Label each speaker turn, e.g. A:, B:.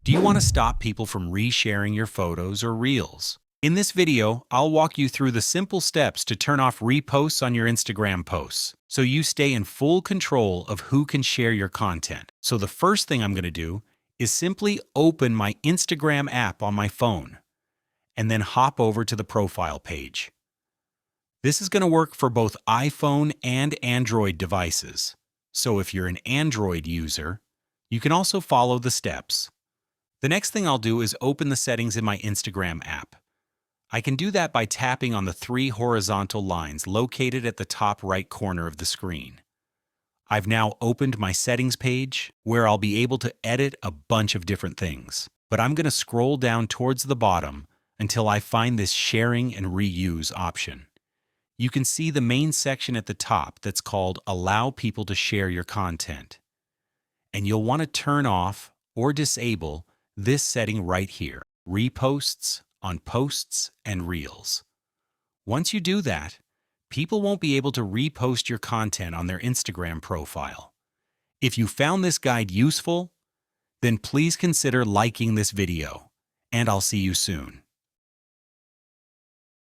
A: Do you want to stop people from resharing your photos or reels? In this video, I'll walk you through the simple steps to turn off reposts on your Instagram posts, so you stay in full control of who can share your content. So the first thing I'm going to do is simply open my Instagram app on my phone, and then hop over to the profile page. This is going to work for both iPhone and Android devices. So if you're an Android user, you can also follow the steps. The next thing I'll do is open the settings in my Instagram app. I can do that by tapping on the three horizontal lines located at the top right corner of the screen. I've now opened my settings page where I'll be able to edit a bunch of different things, but I'm going to scroll down towards the bottom until I find this sharing and reuse option. You can see the main section at the top that's called Allow People to Share Your Content. And you'll want to turn off or disable this setting right here, reposts on posts and reels. Once you do that, people won't be able to repost your content on their Instagram profile. If you found this guide useful, then please consider liking this video, and I'll see you soon.